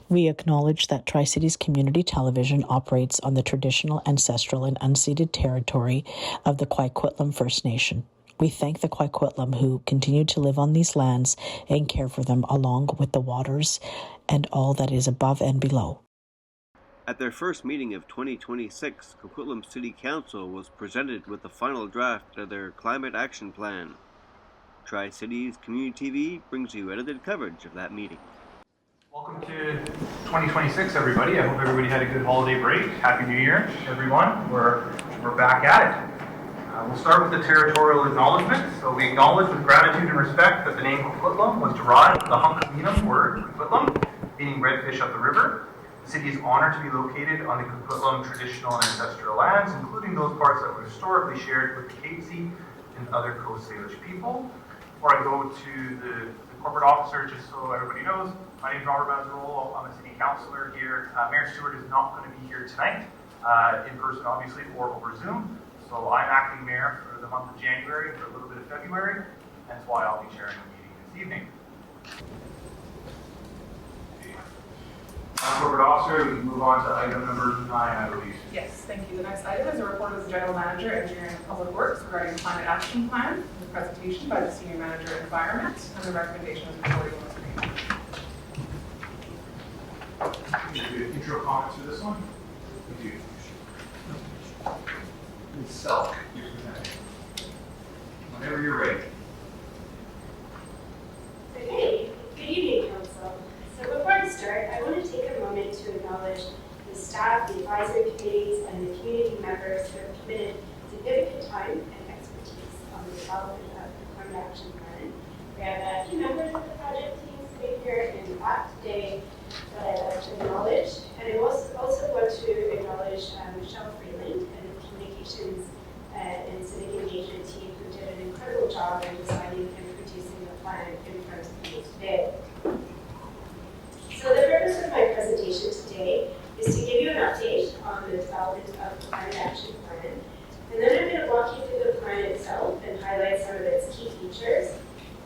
We acknowledge that Tri-Cities Community Television operates on the traditional, ancestral, and unceded territory of the Coquitlam First Nation. We thank the Coquitlam who continue to live on these lands and care for them along with the waters and all that is above and below. At their first meeting of 2026, Coquitlam City Council was presented with the final draft of their Climate Action Plan. Tri-Cities Community TV brings you edited coverage of that meeting. Welcome to 2026, everybody. I hope everybody had a good holiday break. Happy New Year, everyone. We're back at it. We'll start with the territorial acknowledgement. So we acknowledge with gratitude and respect that the name Coquitlam was derived from the Hunkaminam word Coquitlam, meaning red fish of the river. The city is honored to be located on the Coquitlam traditional and ancestral lands, including those parts that were historically shared with the Coquitlam and other Coast Salish people. Before I go to the corporate officer, just so everybody knows, my name is Robert Mazarolo. I'm a city councillor here. Mayor Stewart is not going to be here tonight, in person obviously, or over Zoom. So I'm acting mayor for the month of January, for a little bit of February. That's why I'll be chairing the meeting this evening. Corporate officer, we can move on to item number 9, I believe. Yes, thank you. The next item is a report of the General Manager, Engineering and Public Works regarding the Climate Action Plan, the presentation by the Senior Manager, Environment, and the recommendation is reporting on the screen. Can you do intro comments for this one? We do. So, whenever you're ready. Okay, good evening, Council. So before I start, I want to take a moment to acknowledge the staff, the advisory committees, and the community members who have committed significant time and expertise on the development of the Climate Action Plan. We have a few members of the project team sitting here in the back today that I'd like to acknowledge. And I also want to acknowledge Michelle Freeland and the communications and civic engagement team who did an incredible job in designing and producing the plan in front of you today. So the purpose of my presentation today is to give you an update on the development of the Climate Action Plan. And then I'm going to walk you through the plan itself and highlight some of its key features.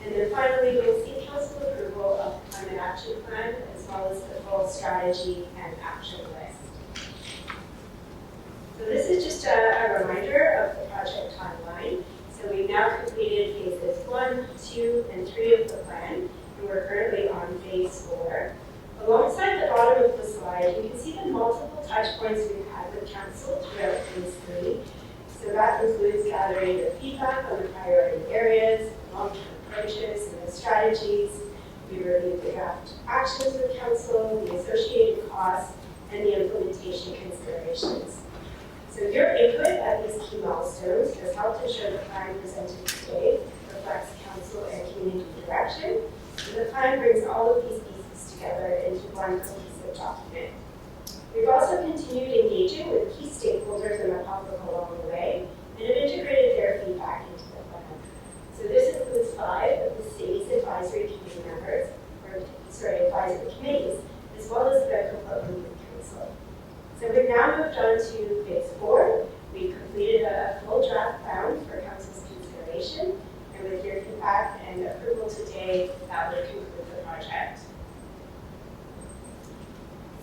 And then finally, we'll seek council approval of the Climate Action Plan, as well as the full strategy and action list. So this is just a reminder of the project timeline. So we've now completed phases 1, 2, and 3 of the plan, and we're currently on phase 4. Alongside the bottom of the slide, you can see the multiple touch points we've had with council throughout phase 3. So that includes gathering the feedback on the priority areas, long-term approaches, and the strategies. We reviewed the draft actions with council, the associated costs, and the implementation considerations. So your input at these key milestones has helped ensure the plan presented today reflects council and community direction. And the plan brings all of these pieces together into one cohesive document. We've also continued engaging with key stakeholders in the public along the way and have integrated their feedback into the plan. So this includes 5 of the city's advisory committee members, advisory committees, as well as the Coquitlam Council. So we've now moved on to phase 4. We've completed a full draft plan for council's consideration, and with your feedback and approval today, that would conclude the project.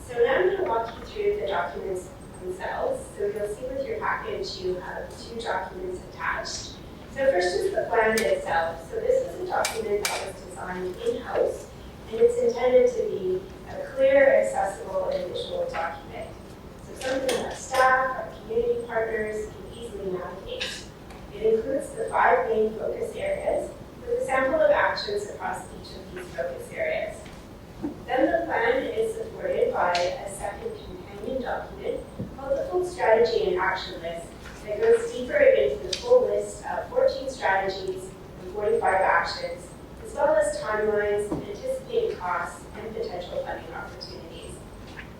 So now I'm going to walk you through the documents themselves. So you'll see with your package you have 2 documents attached. So first is the plan itself. So this is a document that was designed in-house, and it's intended to be a clear, accessible, and visual document. So something that staff, our community partners can easily navigate. It includes the 5 main focus areas with a sample of actions across each of these focus areas. Then the plan is supported by a second companion document called the full strategy and action list that goes deeper into the full list of 14 strategies and 45 actions, as well as timelines, anticipated costs, and potential funding opportunities.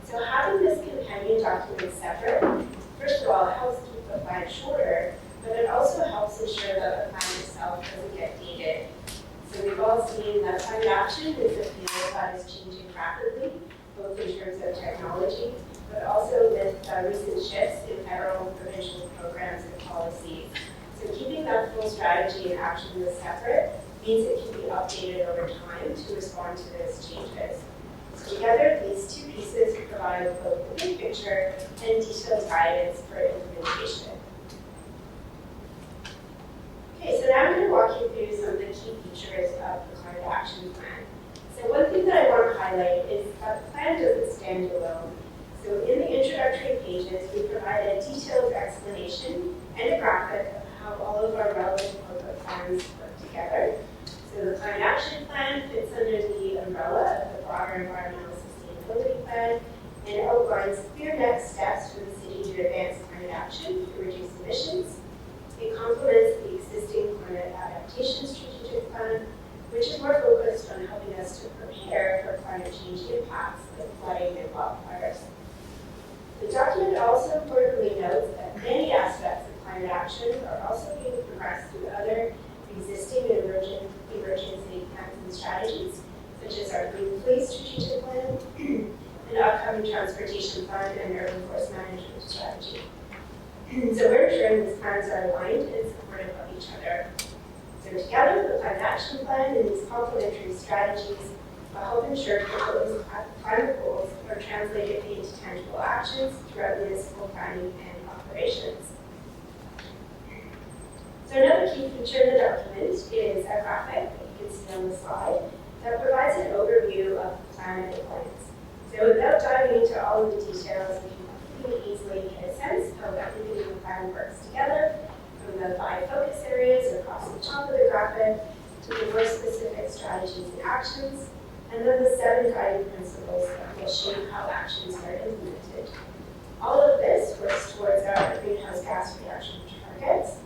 So having this companion document separate, first of all, it helps keep the plan shorter, but it also helps ensure that the plan itself doesn't get dated. So we've all seen that climate action is a field that is changing rapidly, both in terms of technology, but also with recent shifts in federal and provincial programs and policies that full strategy and action is separate means it can be updated over time to respond to those changes. So together, these two pieces provide both the big picture and detailed guidance for implementation. Okay, so now I'm going to walk you through some of the key features of the Climate Action Plan. So one thing that I want to highlight is that the plan doesn't stand alone. So in the introductory pages, we provide a detailed explanation and a graphic of how all of our relevant corporate plans work together. So the Climate Action Plan fits under the umbrella of the broader Environmental Sustainability Plan and outlines clear next steps for the city to advance climate action to reduce emissions. It complements the existing Climate Adaptation Strategic Plan, which is more focused on helping us to prepare for climate change impacts like flooding and wildfires. The document also importantly notes that many aspects of climate action are also being progressed through other existing and emerging city plans and strategies, such as our Green Police Strategic Plan, and upcoming Transportation Plan and Urban Forest Management Strategy. So we're ensuring these plans are aligned and supportive of each other. So together, the Climate Action Plan and these complementary strategies will help ensure Coquitlam's climate goals are translated into tangible actions throughout municipal planning and operations. So another key feature in the document is a graphic that you can see on the slide that provides an overview of the plan and the plans. So without diving into all of the details, you can easily get a sense of everything in the plan works together, from the 5 focus areas across the top of the graphic to the more specific strategies and actions, and then the 7 guiding principles that will shape how actions are implemented. All of this works towards our greenhouse gas reduction targets,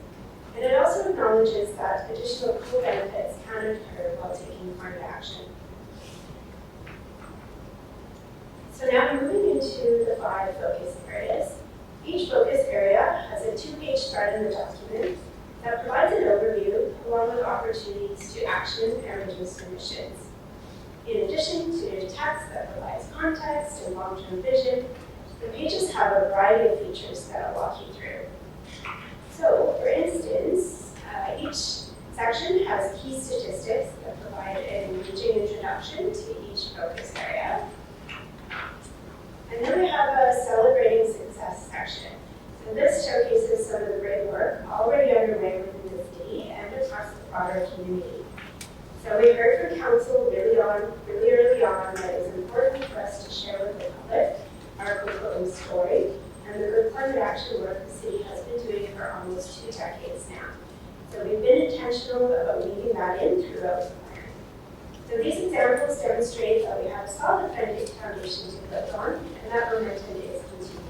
and it also acknowledges that additional co-benefits can occur while taking climate action. So now moving into the 5 focus areas. Each focus area has a 2-page spread in the document that provides an overview along with opportunities to action and reduce emissions. In addition to text that provides context and long-term vision, the pages have a variety of features that I'll walk you through. So, for instance, each section has key statistics that provide an engaging introduction to each focus area. And then we have a celebrating success section. So this showcases some of the great work already underway within the city and across the broader community. So we heard from council really early on that it's important for us to share with the public our Coquitlam story and the good climate action work the city has been doing for almost 2 decades now. So we've been intentional about weaving that in throughout the plan. So these examples demonstrate that we have a solid foundation to build on, and that momentum is continuing.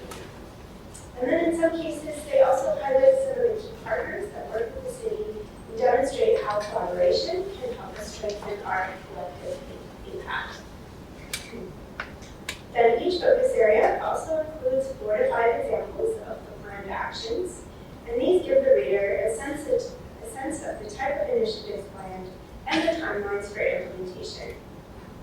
And then in some cases, they also highlight some of the key partners that work with the city and demonstrate how collaboration can help us strengthen our collective impact. Then each focus area also includes 4 to 5 examples of the planned actions, and these give the reader a sense of the type of initiatives planned and the timelines for implementation.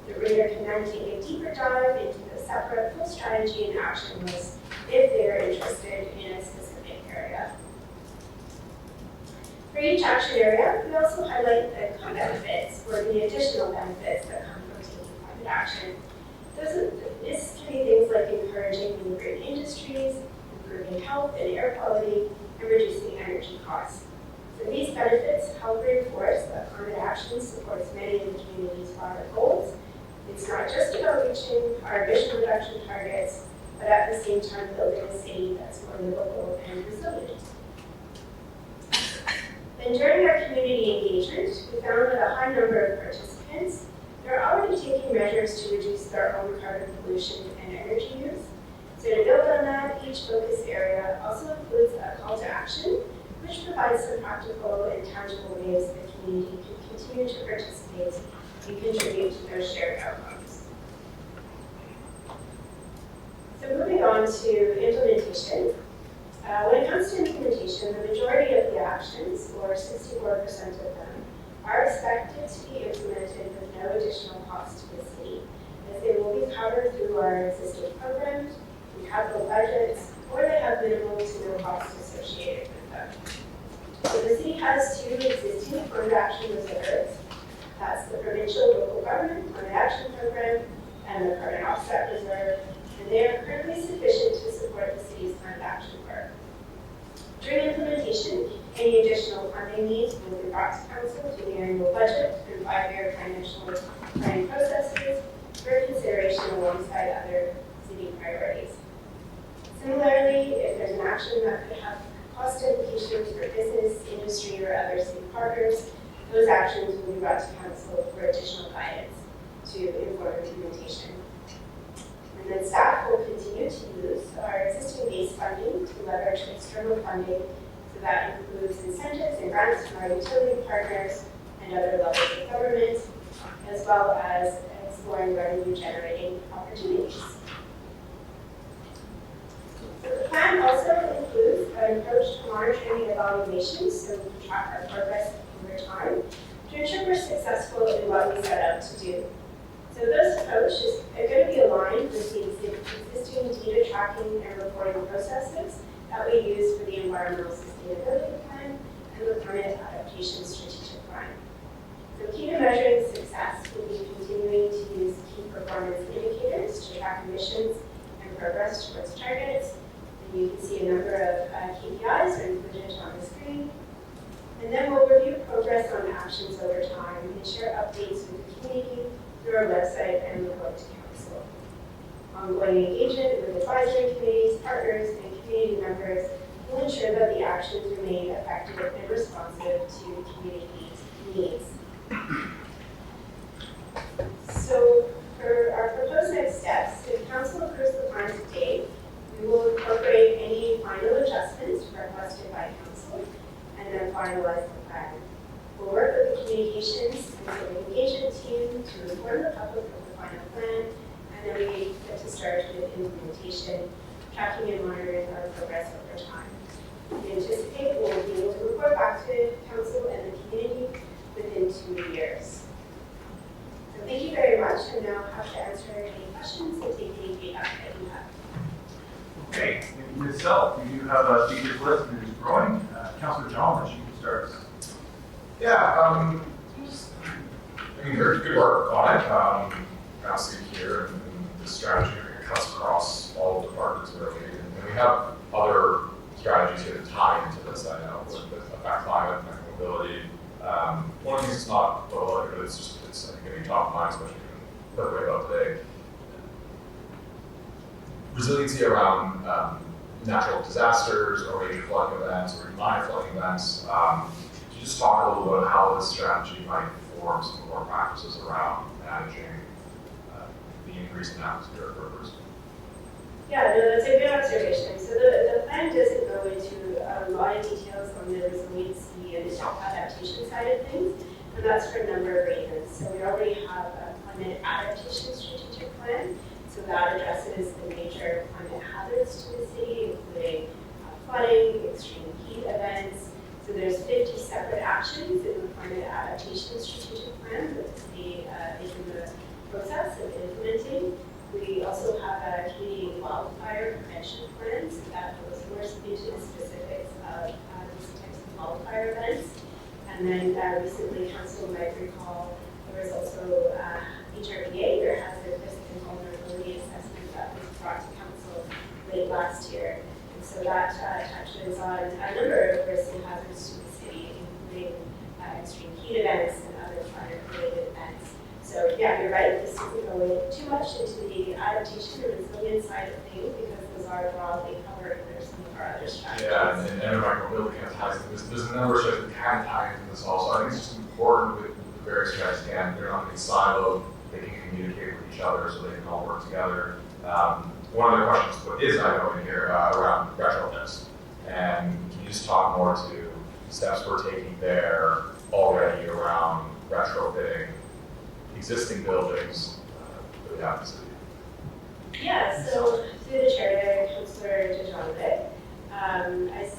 The reader can then take a deeper dive into the separate full strategy and action list if they are interested in a specific area. For each action area, we also highlight the co-benefits or the additional benefits that come from taking climate action. This can be things like encouraging new green industries, improving health and air quality, and reducing energy costs. So these benefits help reinforce that climate action supports many of the community's broader goals. It's not just about reaching our emission reduction targets, but at the same time building a city that's more livable and resilient. Then during our community engagement, we found that a high number of participants are already taking measures to reduce their own carbon pollution and energy use. So to build on that, each focus area also includes a call to action, which provides some practical and tangible ways the community can continue to participate and contribute to their shared outcomes. So moving on to implementation. When it comes to implementation, the majority of the actions, or 64% of them, are expected to be implemented with no additional cost to the city, as they will be covered through our existing programs, through capital budgets, or they have minimal to no cost associated with them. So the city has two existing climate action reserves. That's the provincial local government climate action program and the carbon offset reserve, and they are currently sufficient to support the city's climate action work. During implementation, any additional funding needs will be brought to council through the annual budget and 5-year financial planning processes for consideration alongside other city priorities. Similarly, if there's an action that could have cost implications for business, industry, or other city partners, those actions will be brought to council for additional guidance to inform implementation. And then staff will continue to use our existing base funding to leverage external funding, so that includes incentives and grants from our utility partners and other levels of government, as well as exploring revenue generating opportunities. The plan also includes an approach to monitoring and evaluation, so we can track our progress over time to ensure we're successful in what we set out to do. So this approach is going to be aligned with the existing data tracking and reporting processes that we use for the Environmental Sustainability Plan and the Climate Adaptation Strategic Plan. So key to measuring success will be continuing to use key performance indicators to track emissions and progress towards targets. And you can see a number of KPIs are included on the screen. And then we'll review progress on actions over time and share updates with the community through our website and report to council. Ongoing engagement with advisory committees, partners, and community members will ensure that the actions remain effective and responsive to community needs. So for our proposed next steps, if council approves the plan today, we will incorporate any final adjustments requested by council and then finalize the plan. We'll work with the communications and the engagement team to inform the public of the final plan, and then we get to start with implementation, tracking and monitoring our progress over time. We anticipate we'll be able to report back to council and the community within 2 years. So thank you very much, and now I'm happy to answer any questions and take any feedback that you have. Okay, Ms. Self, we do have a speakers list and it's growing. Councillor John, you can start. Yeah, I mean, there's good work on it. Obviously here, and the strategy cuts across all the departments really. And we have other strategies here to tie into this, I know, with affect climate, affect mobility. One of the things that's not well, but it's I think, going to be top of mind, especially given what we're about today. Resiliency around natural disasters or major flooding events or minor flooding events. Just talk a little bit about how this strategy might inform some of our practices around managing the increase in atmospheric rivers. Yeah, no, that's a good observation. So the plan doesn't go into a lot of details on the resiliency and adaptation side of things, and that's for a number of reasons. So we already have a climate adaptation strategic plan, so that addresses the major climate hazards to the city, including flooding, extreme heat events. So there's 50 separate actions in the climate adaptation strategic plan that the city is in the process of implementing. We also have a community wildfire prevention plan, so that goes more into the specifics of these types of wildfire events. And then recently, council might recall, there was also HRBA, or hazard risk and vulnerability assessment, that was brought to council late last year. So that touches on a number of risks and hazards to the city, including extreme heat events and other climate-related events. So yeah, you're right, this isn't going too much into the adaptation and resilience side of things because those are broadly covered under some of our other strategies. Yeah, and micromobility kind of ties into this. There's a number of strategies that can tie into this also. I think it's just important with the various strategies, again, they're not being siloed, they can communicate with each other so they can all work together. One of the questions is, I know in here, around retrofits. And can you just talk more to steps we're taking there already around retrofitting existing buildings that we have in the city? Yeah, so through the chair, Councillor DeJonovic, I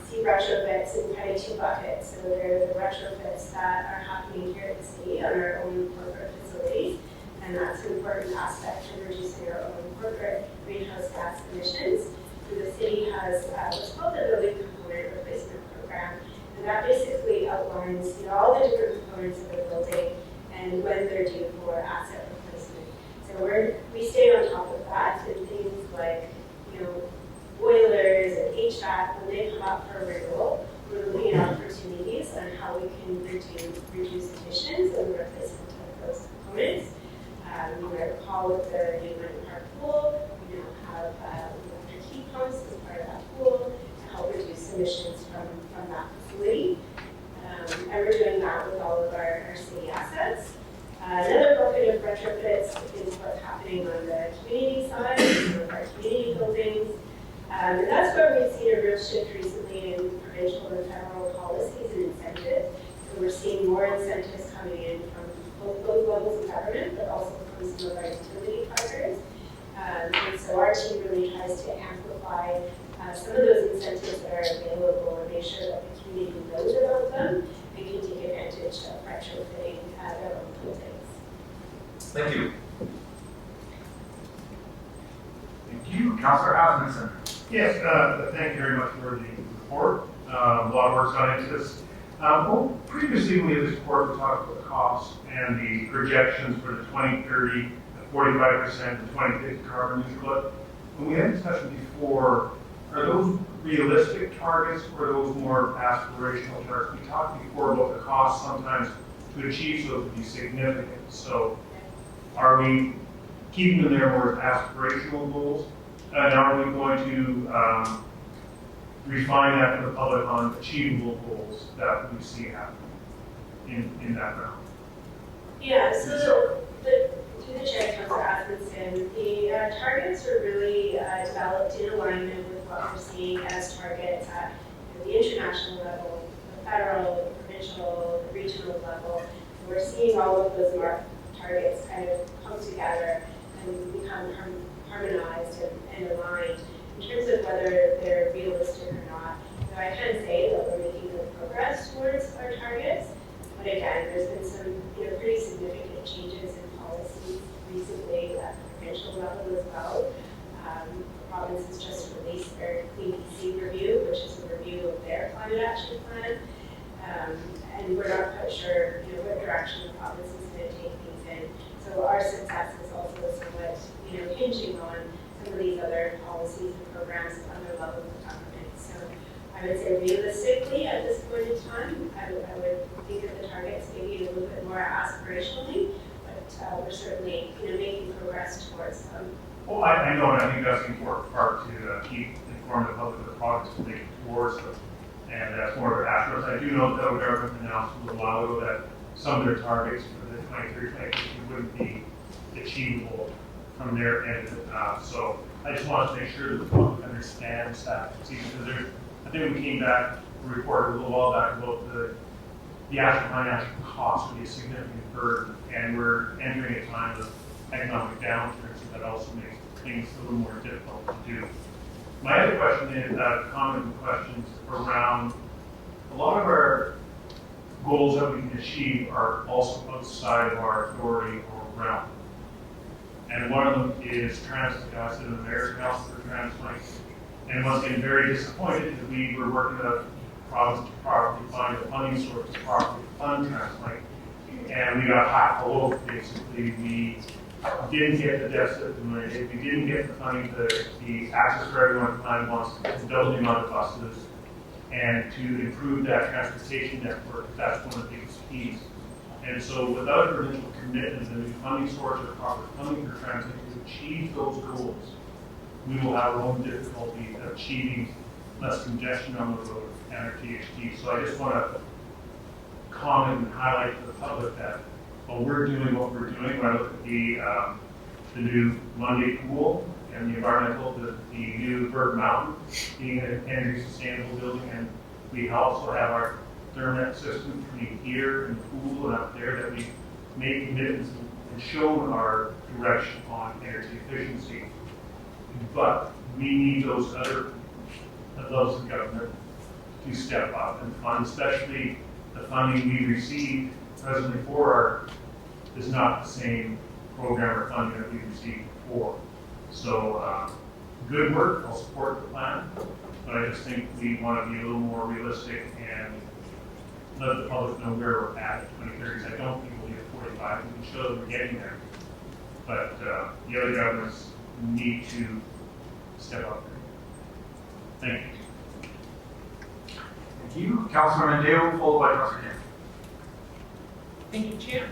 see retrofits in kind of two buckets. So there are the retrofits that are happening here at the city on our own corporate facilities. And that's an important aspect in reducing our own corporate greenhouse gas emissions. So the city has what's called the Building Component Replacement Program, and that basically outlines, all the different components of the building and when they're due for asset replacement. So we stay on top of that, and things like, boilers and HVAC, when they come up for renewal, we're looking at opportunities on how we can reduce emissions and the replacement of those components. You might recall with the new Mountain Park pool, we now have electric heat pumps as part of that pool to help reduce emissions from that facility. And we're doing that with all of our city assets. Another bucket of retrofits is what's happening on the community side, some of our community buildings. And that's where we've seen a real shift recently in provincial and federal policies and incentives. So we're seeing more incentives coming in from both levels of government, but also from some of our utility partners. And so our team really tries to amplify some of those incentives that are available and make sure that the community knows about them and can take advantage of retrofitting their own buildings. Thank you. Thank you. Councillor Asmussen. Yes, thank you very much for the report. A lot of work's gone into this. Previously, when we had this report, we talked about the costs and the projections for the 2030, the 45%, the 2050 carbon neutral. When we had a discussion before, are those realistic targets or are those more aspirational targets? We talked before about the cost sometimes to achieve those would be significant. So are we keeping them there more as aspirational goals? And are we going to refine that for the public on achievable goals that we see happening in that realm? Yeah, so through the chair, Councillor Asmussen, the targets are really developed in alignment with what we're seeing as targets at the international level, the federal, the provincial, the regional level. And we're seeing all of those targets kind of come together and become harmonized and aligned in terms of whether they're realistic or not. So I can say that we're making good progress towards our targets, but again, there's been some pretty significant changes in policies recently at the provincial level as well. The province has just released their CBC review, which is a review of their climate action plan, and we're not quite sure what direction the province is going to take things in. So our success is also somewhat hinging on some of these other policies and programs at other levels of government. So I would say realistically at this point in time, I would think of the targets maybe a little bit more aspirationally, but we're certainly making progress towards them. Well, I know, and I think that's the important part to keep informing the public of the progress we're making towards them. And that's more of an asterisk. I do know that the government announced a little while ago that some of their targets for the 2030 wouldn't be achievable from their end. So I just want to make sure that the public understands that. Because I think we came back, we reported a little while back about the actual financial cost would be a significant burden, and we're entering a time of economic downturn, so that also makes things a little more difficult to do. My other question is comment and questions around a lot of our goals that we can achieve are also outside of our authority or realm. And one of them is transit. I sit in the mayor's council for transplant. And once again, very disappointed that we were working with a province to properly find a funding source to properly fund transplant. And we got hot all over. Basically, we didn't get the deficit money. We didn't get the funding, the access for everyone plan wants to double the amount of buses and to improve that transportation network. That's one of the biggest keys. And so without a provincial commitment and a new funding source or proper funding for transit to achieve those goals, we will have our own difficulty achieving less congestion on the road and our THD. So I just want to comment and highlight to the public that while we're doing what we're doing, when I look at the new Monday pool and the environmental, the new Bird Mountain being an energy sustainable building, and we also have our thermostat system between here and the pool and up there that we made commitments and shown our direction on energy efficiency. But we need those other levels of government to step up and fund, especially the funding we received presently for our is not the same program or funding that we received before. So good work, I'll support the plan, but I just think we want to be a little more realistic and let the public know where we're at 2030. I don't think we'll be at 45. We can show that we're getting there. But the other governments need to step up. Thank you. Thank you. Councilor Mandeo, followed by Councilor Kim. Thank you, Chair.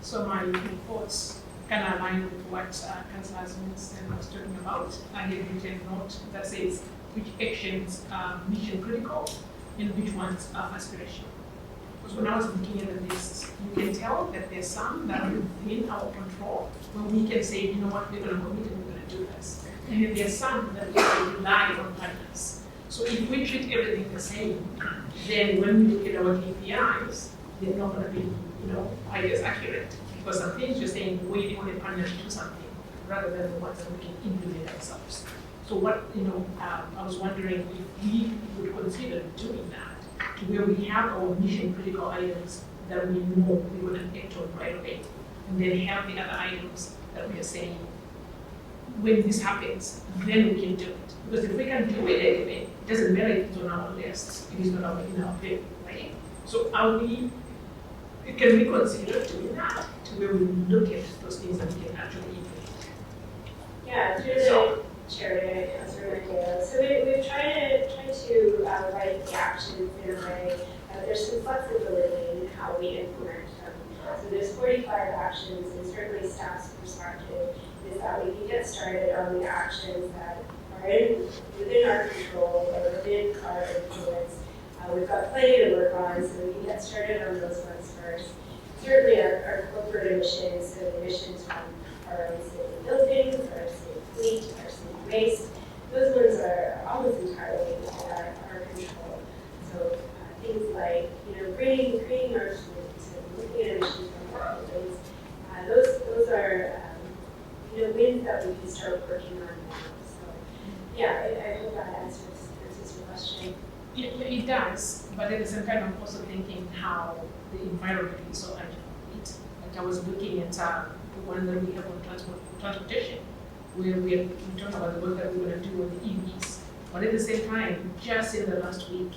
So my reports kind of align with what Councillor Winston was talking about. I have written a note that says which actions are mission critical and which ones are aspirational. Because when I was looking at the list, you can tell that there's some that are within our control, where we can say, you know what, we're going to commit and we're going to do this. And then there's some that we can rely on partners. So if we treat everything the same, then when we look at our KPIs, they're not going to be, quite as accurate. Because some things you're saying, waiting on a partner to do something, rather than the ones that we can implement ourselves. So what, I was wondering if we would consider doing that, to where we have our mission critical items that we know we're going to act on right away, and then have the other items that we are saying, when this happens, then we can do it. Because if we can do it anyway, it doesn't matter if it's on our list, it is not in our favor, right? So can we consider doing that, to where we look at those things that we can actually implement? Yeah, through the chair, Councilor Mandela. So we've tried to write the actions in a way that there's some flexibility in how we implement them. So there's 45 actions, and certainly staff's perspective is that we can get started on the actions that are within our control or within our influence. We've got plenty to work on, so we can get started on those ones first. Certainly our corporate emissions, so the emissions from our own city buildings, our city fleet, our city waste, those ones are almost entirely within our control. So things like, greening our streets and looking at emissions from our buildings, those are, wins that we can start working on now. So yeah, I hope that answers your question. Yeah, it does, but at the same time, I'm also thinking how the environment is so urgent. Like I was looking at the one that we have on transportation, where we talk about the work that we're going to do on the EVs. But at the same time, just in the last week,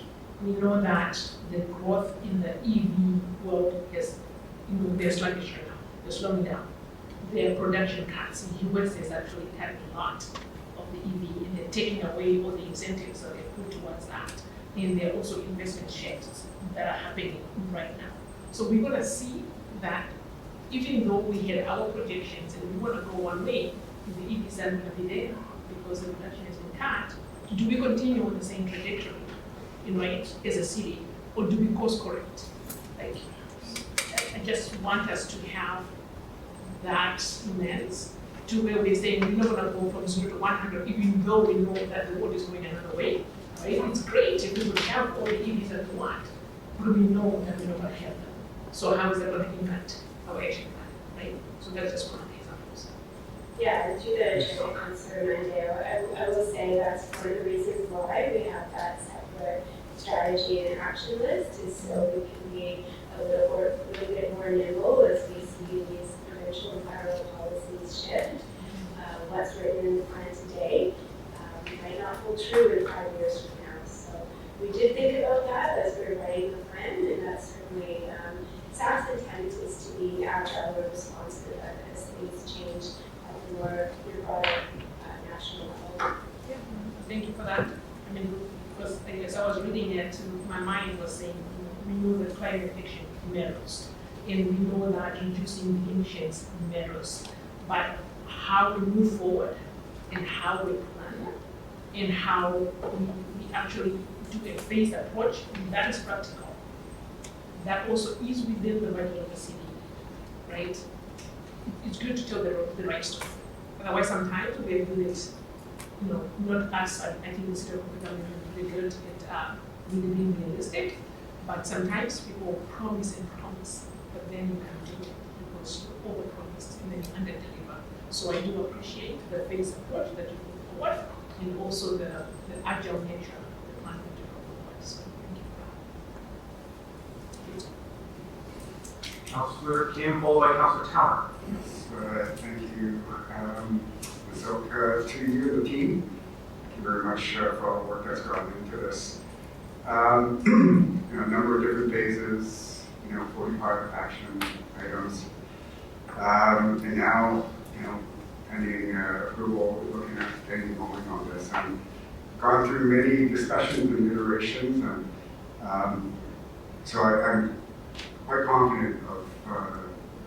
we know that the growth in the EV world is, they're sluggish right now. They're slowing down. Their production cuts in the US is actually cutting a lot of the EV, and they're taking away all the incentives that they put towards that. And there are also investment shifts that are happening right now. So we're going to see that even though we had our projections and we want to go one way, the EVs are going to be there because the production has been cut. Do we continue on the same trajectory, as a city, or do we course correct? Like, I just want us to have that lens to where we're saying we're not going to go from 0 to 100, even though we know that the world is going another way. Right? It's great if we would have all the EVs that we want, but we know that we're not going to have them. So how is that going to impact our action plan, right? So that's just one of the examples. Yeah, and to the Chair, Councilor Mandeo, I will say that's one of the reasons why we have that separate strategy and action list, is so we can be a little bit more nimble as we see these provincial and federal policies shift. What's written in the plan today might not hold true in 5 years from now. So we did think about that as we were writing the plan, and that's certainly staff's intent is to be agile and responsive as things change at the more broader national level. Yeah, thank you for that. I mean, because as I was reading it, my mind was saying, we know that climate action matters, and we know that reducing the emissions matters, but how we move forward and how we plan and how we actually do a phased approach, that is practical. That also is within the budget of the city, right? It's good to tell the right story. Otherwise, sometimes we are doing it, not us. I think the city of Coquitlam is really good at really being realistic, but sometimes people promise and promise, but then you can't do it because you over-promised and then you under-deliver. So I do appreciate the phased approach that you put forward, and also the agile nature of the plan that you put forward. So thank you for that. Councilor Kim, followed by Councilor Tower. Thank you, Ms. Oka, to you, the team. Thank you very much for all the work that's gone into this. A number of different phases, 45 action items. And now, pending approval, we're looking at getting going on this. And gone through many discussions and iterations, and so I'm quite confident of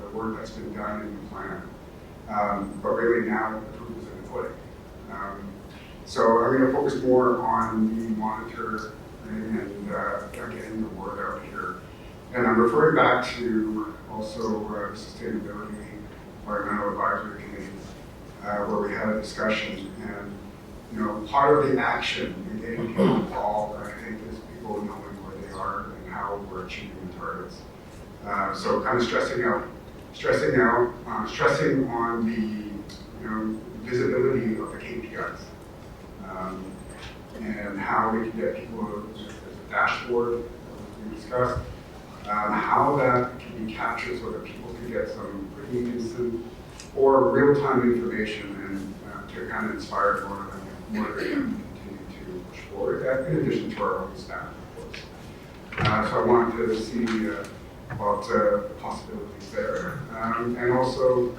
the work that's been done in the plan. But really now the proof is in the pudding. So I'm going to focus more on the monitoring and getting the word out here. And I'm referring back to also the Sustainability Environmental Advisory Committee, where we had a discussion. And part of the action in getting people involved, I think, is people knowing where they are and how we're achieving the targets. So kind of stressing on the visibility of the KPIs. And how we can get people, there's a dashboard that we discussed, how that can be captured so that people can get some pretty instant or real-time information and to kind of inspire more and continue to push forward that, in addition to our own staff, of course. So I wanted to see about the possibilities there. And also,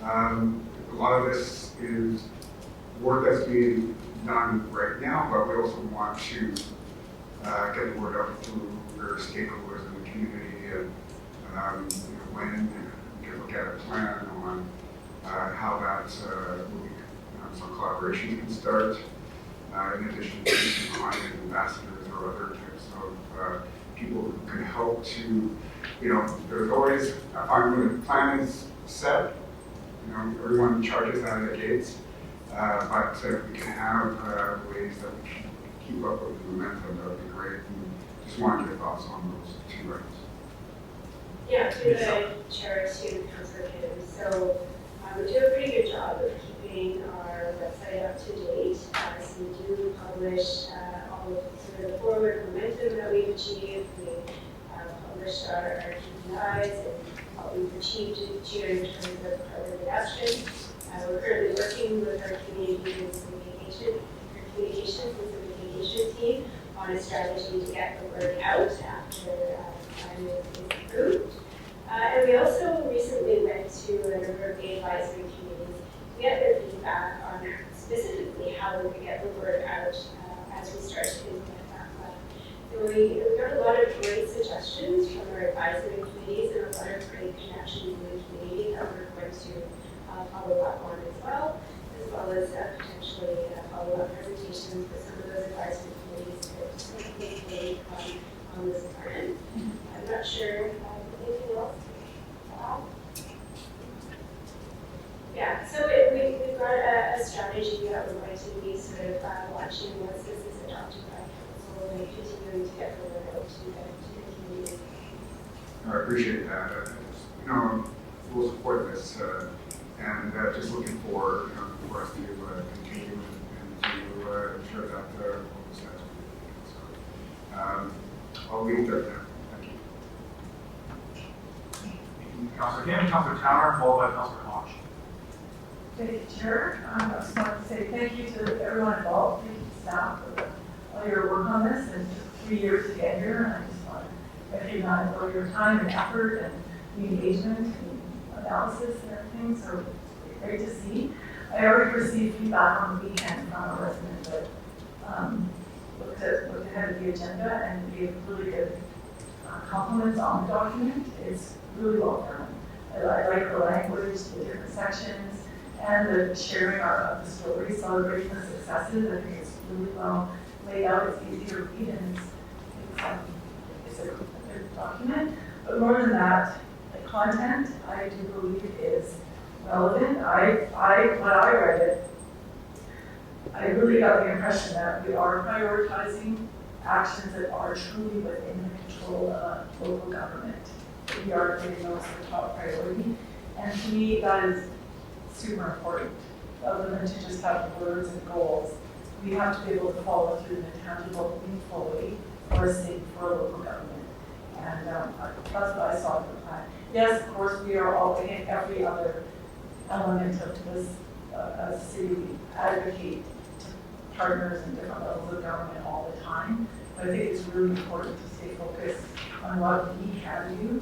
a lot of this is work that's being done right now, but we also want to get the word out through our stakeholders in the community, and when we can look at a plan on how that some collaboration can start, in addition to some client ambassadors or other types of people who can help to, there's always, I find when the plan is set, everyone charges out of the gates. But if we can have ways that we can keep up with the momentum, that would be great. And just wanted your thoughts on those two items. Yeah, through the chair to Councillor Kim. So we do a pretty good job of keeping our website up to date. So we do publish all of sort of the forward momentum that we've achieved. We publish our KPIs and what we've achieved each year in terms of targeted action. We're currently working with our communications and simplification team on a strategy to get the word out after time is approved. And we also recently went to a number of the advisory committees to get their feedback on specifically how we could get the word out as we start to implement that plan. So we got a lot of great suggestions from our advisory committees and a lot of great connections in the community that we're going to follow up on as well as potentially follow-up presentations for some of those advisory committees to make on this department. I'm not sure anything else. Yeah, so we've got a strategy that we're going to be sort of launching once this is adopted by council and continuing to get the word out to the community. I appreciate that. We'll support this. And just looking for us to continue and to ensure that we'll set. So I'll leave it there. Thank you. Councillor Kim, Councillor Towner, followed by Councillor Hodge. Thank you, Chair. I just want to say thank you to everyone involved, thank you to staff for all your work on this. It took 3 years to get here, and I just want to recognize all your time and effort and engagement and analysis and everything, so it's great to see. I already received feedback on the weekend from a resident that looked ahead of the agenda and gave really good compliments on the document. It's really well done. I like the language, the different sections, and the sharing of the stories, celebrating the successes. I think it's really well laid out. It's easy to read, and it's a good document. But more than that, the content, I do believe, is relevant. When I read it, I really got the impression that we are prioritizing actions that are truly within the control of local government. We are putting those as a top priority. And to me, that is super important. Other than to just have words and goals, we have to be able to follow through in a tangible, meaningful way for a state, for a local government. And that's what I saw in the plan. Yes, of course, we are all in every other element of this as a city. We advocate to partners and different levels of government all the time. But I think it's really important to stay focused on what we can do,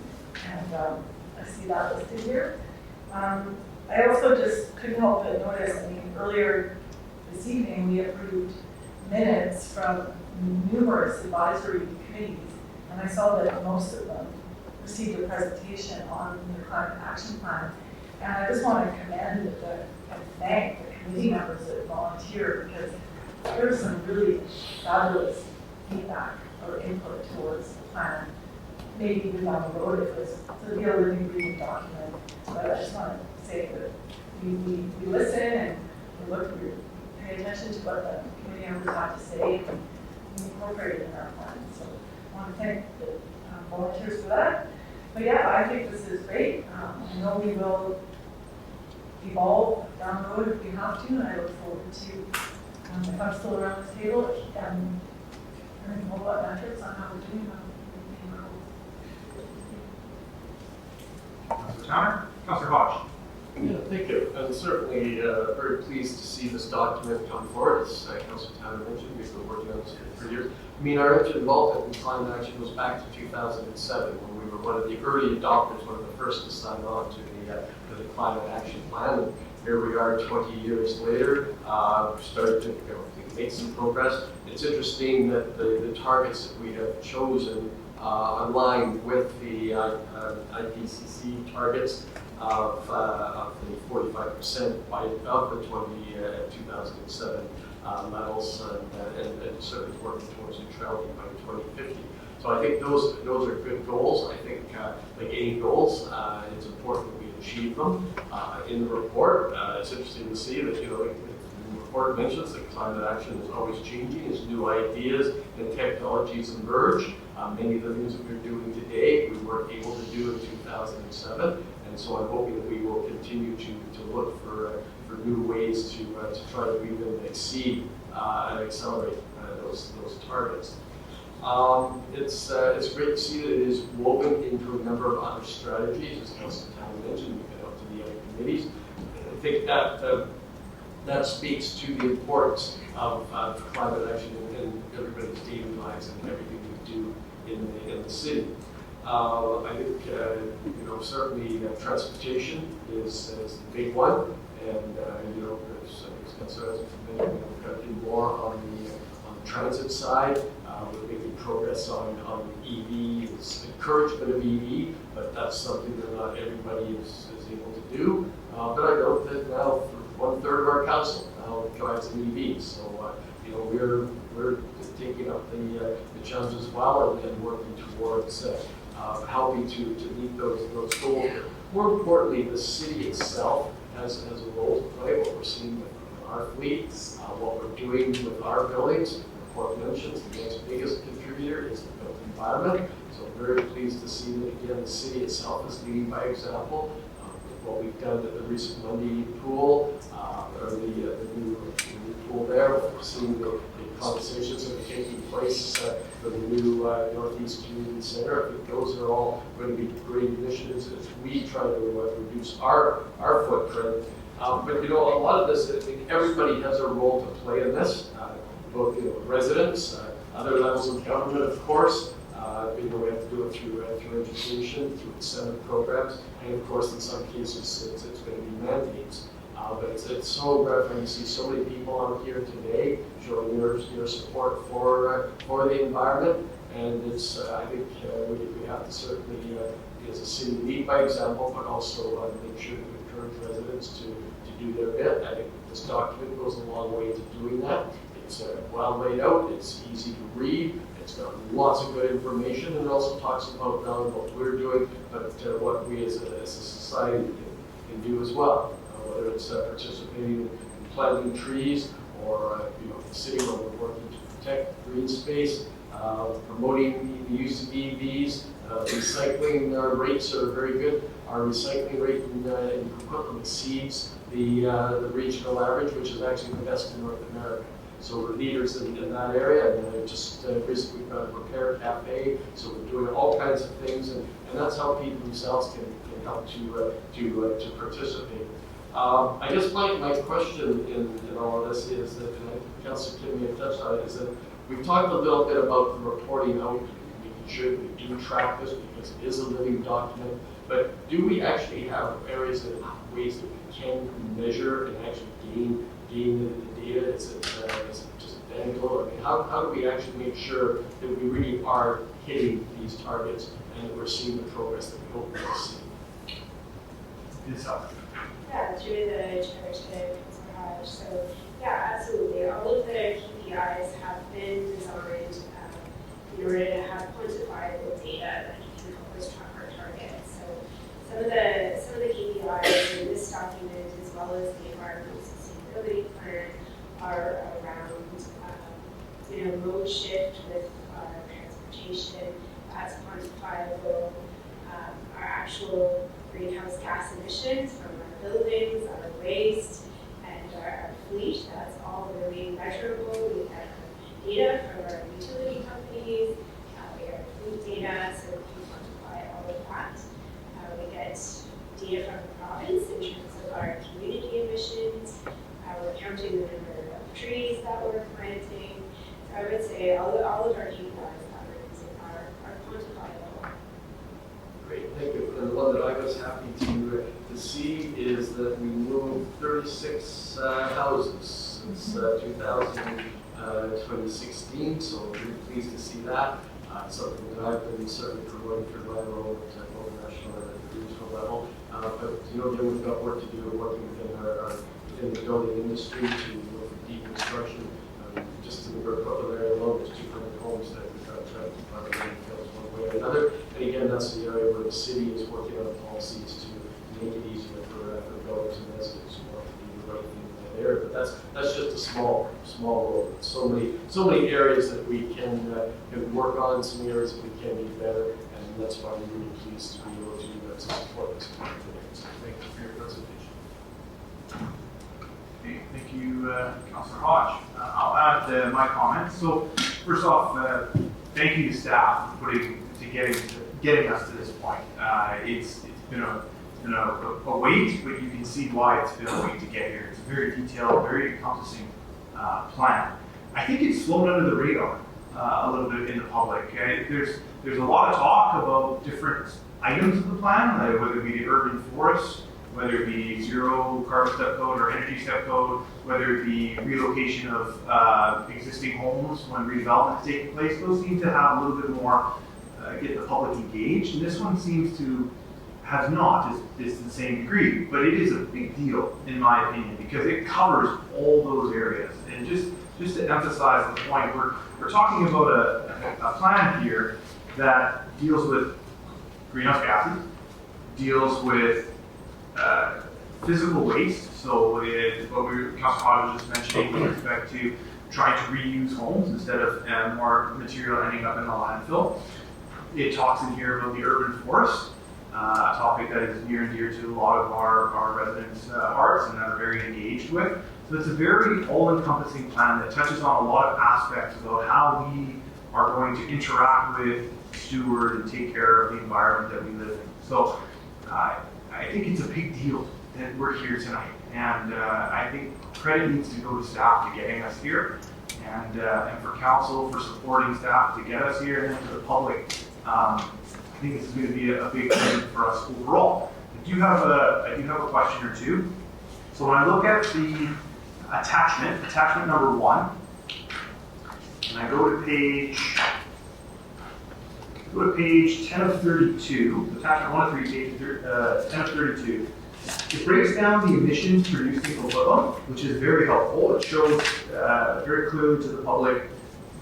and I see that listed here. I also just couldn't help but notice, I mean, earlier this evening, we approved minutes from numerous advisory committees, and I saw that most of them received a presentation on the climate action plan. And I just want to commend and thank the committee members that volunteered, because there was some really fabulous feedback or input towards the plan. Maybe even down the road, it was to be a living, breathing document. But I just want to say that we listen and we pay attention to what the committee members have to say, and we incorporate it in our plan. So I want to thank the volunteers for that. But yeah, I think this is great. I know we will evolve down the road if we have to, and I look forward to, if I'm still around this table, learning more about metrics on how we're doing Councillor Towner. Councillor Hodge. Yeah, thank you. I'm certainly very pleased to see this document come forward. As Councillor Tanner mentioned, we've been working on this for years. I mean, our involvement in climate action goes back to 2007, when we were one of the early adopters, one of the first to sign on to the climate action plan. And here we are 20 years later, started to make some progress. It's interesting that the targets that we have chosen align with the IPCC targets of the 45% of the 2007 levels, and certainly working towards neutrality by 2050. So I think those are good goals. I think, like any goals, it's important that we achieve them. In the report, it's interesting to see that, the report mentions that climate action is always changing as new ideas and technologies emerge. Many of the things that we're doing today, we weren't able to do in 2007. And so I'm hoping that we will continue to look for new ways to try to even exceed and accelerate those targets. It's great to see that it is woven into a number of other strategies, as Councillor Town mentioned. We've been up to the other committees. I think that speaks to the importance of climate action in everybody's daily lives and everything we do in the city. I think, certainly transportation is the big one, and as Councillor has mentioned, we've got to do more on the transit side. We're making progress on EV, it's encouragement of EV, but that's something that not everybody is able to do. But I know that now 1/3 of our council now drives an EV, so we're taking up the challenge as well and working towards helping to meet those goals. More importantly, the city itself has a role to play. What we're seeing with our fleet, what we're doing with our buildings. The report mentions the next biggest contributor is the built environment. So I'm very pleased to see that again the city itself is leading by example. What we've done at the recent Monday pool, or the new pool there, we're seeing the conversations that are taking place for the new Northeast Community Center. I think those are all going to be great initiatives as we try to reduce our footprint. But a lot of this, I think everybody has a role to play in this, both residents, other levels of government, of course. We have to do it through education, through incentive programs, and of course, in some cases, it's going to be mandates. But it's so gratifying to see so many people out here today showing your support for the environment, and it's I think we have to certainly, as a city, lead by example, but also make sure that we encourage residents to do their bit. I think this document goes a long way to doing that. It's well laid out. It's easy to read. It's got lots of good information, and it also talks about not only what we're doing, but what we as a society can do as well. Whether it's participating in planting trees, or the city where we're working to protect green space, promoting the use of EVs, recycling rates are very good. Our recycling rate in Coquitlam exceeds the regional average, which is actually the best in North America. So we're leaders in that area, and just recently we've got a repair cafe, so we're doing all kinds of things, and that's how people themselves can help to participate. I guess my question in all of this is that, and Councillor Kim may have touched on it, is that We've talked a little bit about the reporting out, making sure that we do track this because it is a living document. But do we actually have areas and ways that we can measure and actually gain the data? Is it just anecdotal? I mean, how do we actually make sure that we really are hitting these targets and that we're seeing the progress that we hope we'll see? Yeah, through the charge to Councillor Hodge. So yeah, absolutely. All of the KPIs have been designed in order to have quantifiable data that can help us track our targets. So some of the KPIs in this document, as well as the environmental sustainability plan, are around mode shift with transportation. That's quantifiable. Our actual greenhouse gas emissions from our buildings, our waste, and our fleet. That's all really measurable. We have data from our utility companies. We have food data, so we can quantify all of that. We get data from the province in terms of our community emissions. We're counting the number of trees that we're planting. So I would say all of our KPIs that we're using are quantifiable. Great, thank you. And the one that I was happy to see is that we moved 36 houses since 2016, so we're really pleased to see that. Something that I've been certainly promoting for my role at both national and regional level. But again, we've got work to do working within the building industry to look at deconstruction. Just in the Coquitlam area alone, there's 200 homes that we've got to try to keep on the landfills one way or another. And again, that's the area where the city is working on policies to make it easier for builders and residents who want to do the right thing in that area. But that's just a small role. So many areas that we can work on, some areas that we can do better, and that's why I'm really pleased to be able to support this today. So thank you for your presentation. Okay, thank you, Councillor Hodge. I'll add my comments. So first off, thank you to staff for getting us to this point. It's been a wait, but you can see why it's been a wait to get here. It's a very detailed, very encompassing plan. I think it's flown under the radar a little bit in the public. There's a lot of talk about different items of the plan, whether it be the urban forest, whether it be zero carbon step code or energy step code, whether it be relocation of existing homes when redevelopment is taking place. Those seem to have a little bit more, get the public engaged, and this one seems to have not to the same degree, but it is a big deal in my opinion because it covers all those areas. And just to emphasize the point, we're talking about a plan here that deals with greenhouse gases, deals with physical waste. So what Councillor Hodge was just mentioning with respect to trying to reuse homes instead of more material ending up in the landfill. It talks in here about the urban forest, a topic that is near and dear to a lot of our residents' hearts and that are very engaged with. So it's a very all-encompassing plan that touches on a lot of aspects about how we are going to interact with, steward, and take care of the environment that we live in. So I think it's a big deal that we're here tonight, and I think credit needs to go to staff to getting us here, and for council for supporting staff to get us here, and then to the public. I think this is going to be a big thing for us overall. I do have a question or two. So when I look at the attachment number 1, and I go to page 10 of 32, attachment 1 of 3, page 10 of 32. It breaks down the emissions produced in Coquitlam, which is very helpful. It shows very clearly to the public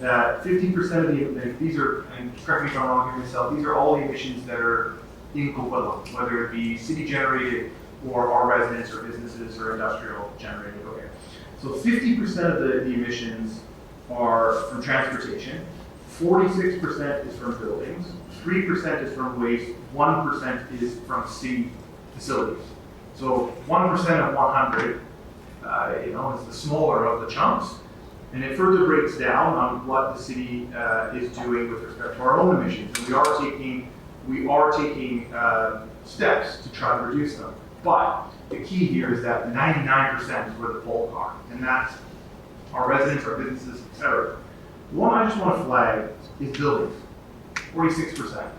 that 50% of these are, and correct me if I'm wrong here myself, these are all the emissions that are in Coquitlam, whether it be city generated or our residents or businesses or industrial generated. Okay. So 50% of the emissions are from transportation, 46% is from buildings, 3% is from waste, 1% is from city facilities. So 1% of 100, is the smaller of the chunks, and it further breaks down on what the city is doing with respect to our own emissions. And we are taking steps to try to reduce them. But the key here is that 99% is where the bulk are, and that's our residents, our businesses, etc. The one I just want to flag is buildings, 46%.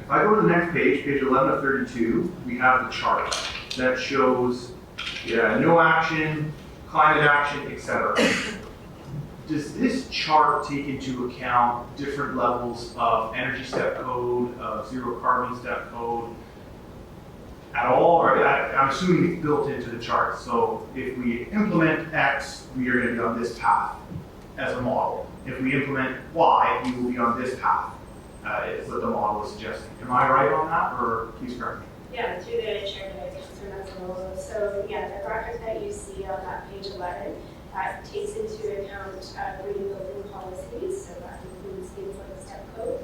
If I go to the next page, page 11 of 32, we have the chart that shows no action, climate action, etc. Does this chart take into account different levels of energy step code, of zero carbon step code at all? Or I'm assuming it's built into the chart. So if we implement X, we are going to be on this path as a model. If we implement Y, we will be on this path. Is what the model is suggesting. Am I right on that, or please correct me? Yeah, through the chair to Councilor Mazzarolo. So yeah, the graphic that you see on that page 11, that takes into account green building policies, so that includes things like the step code.